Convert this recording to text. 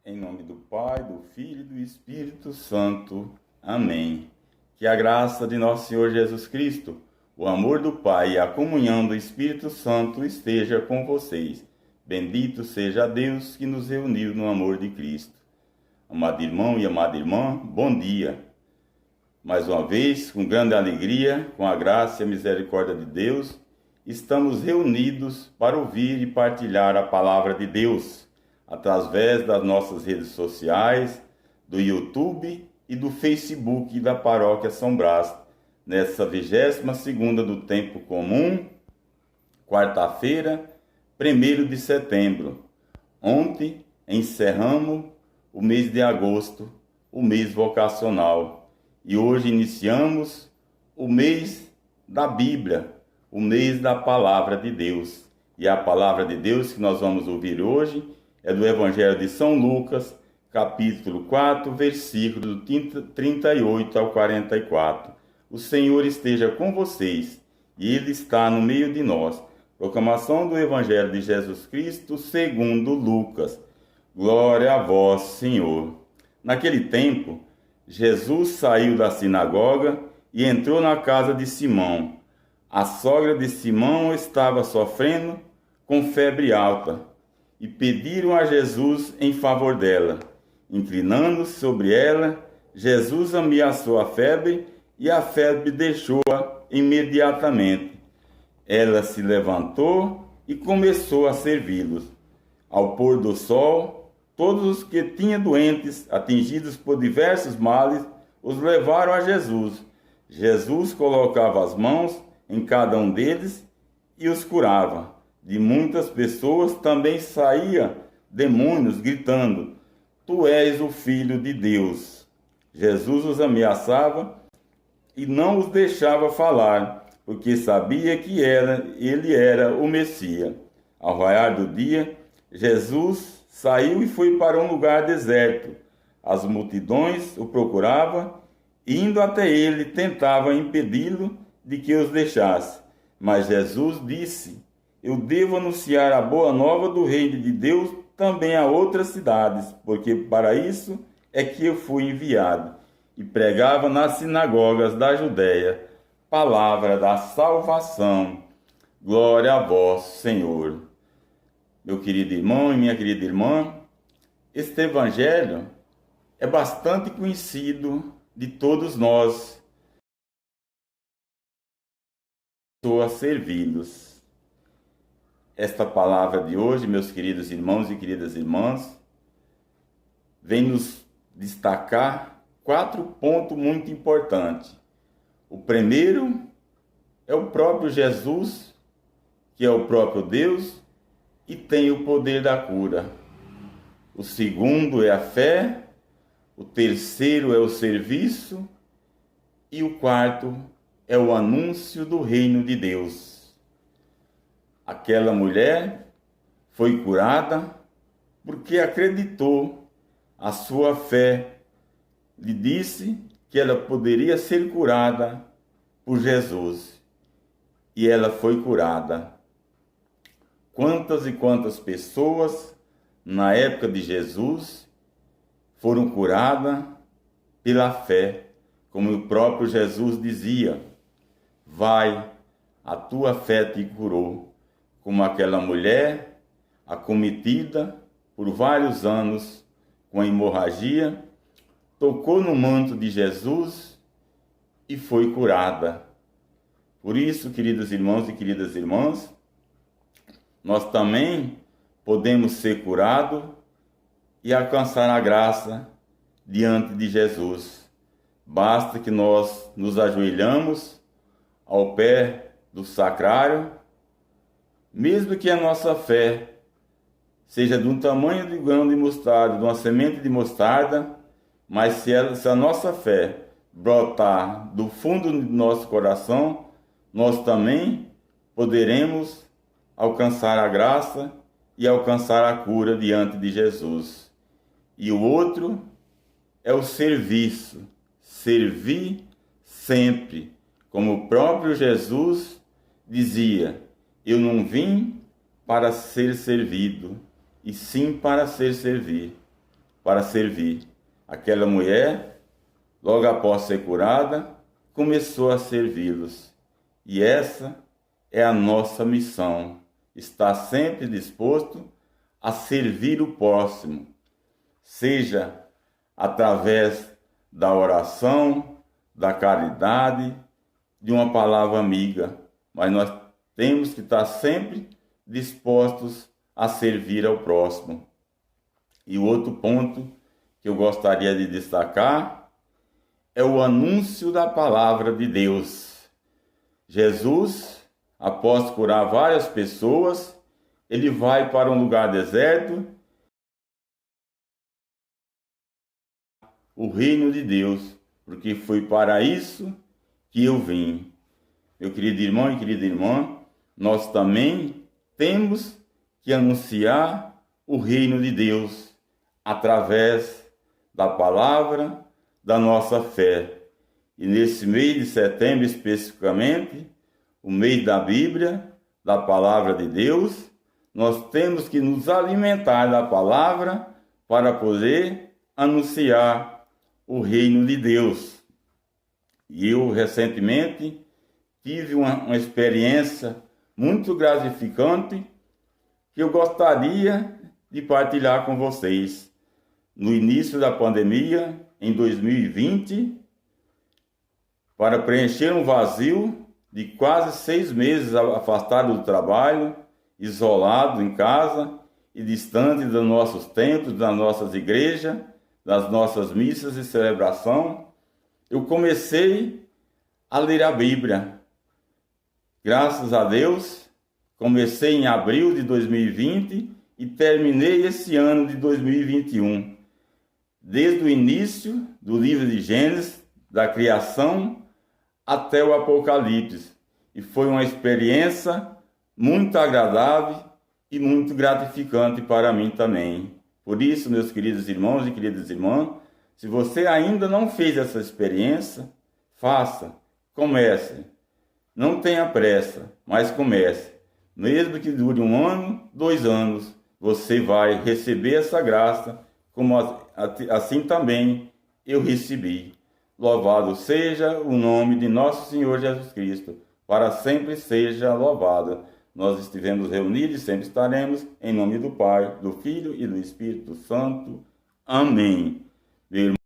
Em nome do Pai, do Filho e do Espírito Santo. Amém. Que a graça de nosso Senhor Jesus Cristo, o amor do Pai e a comunhão do Espírito Santo esteja com vocês. Bendito seja Deus que nos reuniu no amor de Cristo. Amado irmão e amada irmã, bom dia. Mais uma vez, com grande alegria, com a graça e a misericórdia de Deus, estamos reunidos para ouvir e partilhar a palavra de Deus, através das nossas redes sociais, do YouTube e do Facebook da Paróquia São Brás, nessa 22ª do Tempo Comum, quarta-feira, 1º de setembro. Ontem encerramos o mês de agosto, o mês vocacional, e hoje iniciamos o mês da Bíblia, o mês da Palavra de Deus. E a Palavra de Deus que nós vamos ouvir hoje é do Evangelho de São Lucas, capítulo 4, versículos 38 ao 44. O Senhor esteja com vocês, e Ele está no meio de nós. Proclamação do Evangelho de Jesus Cristo segundo Lucas. Glória a vós, Senhor. Naquele tempo, Jesus saiu da sinagoga e entrou na casa de Simão. A sogra de Simão estava sofrendo com febre alta, e pediram a Jesus em favor dela. Inclinando-se sobre ela, Jesus ameaçou a febre, e a febre deixou-a imediatamente. Ela se levantou e começou a servi-los. Ao pôr do sol, todos os que tinham doentes, atingidos por diversos males, os levaram a Jesus. Jesus colocava as mãos em cada um deles e os curava. De muitas pessoas também saía demônios gritando: Tu és o Filho de Deus. Jesus os ameaçava e não os deixava falar, porque sabia que ele era o Messias. Ao raiar do dia, Jesus saiu e foi para um lugar deserto. As multidões o procuravam e, indo até ele, tentavam impedi-lo de que os deixasse. Mas Jesus disse: Eu devo anunciar a boa nova do reino de Deus também a outras cidades, porque para isso é que eu fui enviado. E pregava nas sinagogas da Judéia, palavra da salvação. Glória a vós, Senhor. Meu querido irmão e minha querida irmã, este evangelho é bastante conhecido de todos nós, a servi-los. Esta palavra de hoje, meus queridos irmãos e queridas irmãs, vem nos destacar 4 pontos muito importantes. O primeiro é o próprio Jesus, que é o próprio Deus e tem o poder da cura. O segundo é a fé, o terceiro é o serviço e o quarto é o anúncio do reino de Deus. Aquela mulher foi curada porque acreditou. A sua fé lhe disse que ela poderia ser curada por Jesus. E ela foi curada. Quantas e quantas pessoas na época de Jesus foram curadas pela fé, como o próprio Jesus dizia: Vai, a tua fé te curou. Como aquela mulher acometida por vários anos com a hemorragia, tocou no manto de Jesus e foi curada. Por isso, queridos irmãos e queridas irmãs, nós também podemos ser curados e alcançar a graça diante de Jesus. Basta que nós nos ajoelhamos ao pé do sacrário, mesmo que a nossa fé seja de um tamanho de grão de mostarda, de uma semente de mostarda, mas se a nossa fé brotar do fundo do nosso coração, nós também poderemos alcançar a graça e alcançar a cura diante de Jesus. E o outro é o serviço. Servir sempre, como o próprio Jesus dizia: Eu não vim para ser servido, e sim para ser servido. para servir. Aquela mulher, logo após ser curada, começou a servi-los. E essa é a nossa missão, estar sempre disposto a servir o próximo, seja através da oração, da caridade, de uma palavra amiga, mas nós temos que estar sempre dispostos a servir ao próximo. E o outro ponto que eu gostaria de destacar é o anúncio da palavra de Deus. Jesus, após curar várias pessoas, ele vai para um lugar deserto, o reino de Deus, porque foi para isso que eu vim. Meu querido irmão e querida irmã, nós também temos que anunciar o reino de Deus através da palavra, da nossa fé. E nesse mês de setembro especificamente, o mês da Bíblia, da palavra de Deus, nós temos que nos alimentar da palavra para poder anunciar o reino de Deus. E eu recentemente tive uma experiência muito gratificante que eu gostaria de partilhar com vocês. No início da pandemia, em 2020, para preencher um vazio de quase 6 meses afastado do trabalho, isolado em casa e distante dos nossos templos, das nossas igrejas, das nossas missas e celebração, eu comecei a ler a Bíblia. Graças a Deus, comecei em abril de 2020 e terminei esse ano de 2021. Desde o início do livro de Gênesis, da criação, até o Apocalipse. E foi uma experiência muito agradável e muito gratificante para mim também. Por isso, meus queridos irmãos e queridas irmãs, se você ainda não fez essa experiência, faça, comece. Não tenha pressa, mas comece. Mesmo que dure 1 ano, 2 anos, você vai receber essa graça, como assim também eu recebi. Louvado seja o nome de nosso Senhor Jesus Cristo, para sempre seja louvado. Nós estivemos reunidos e sempre estaremos, em nome do Pai, do Filho e do Espírito Santo. Amém. Meu irmão,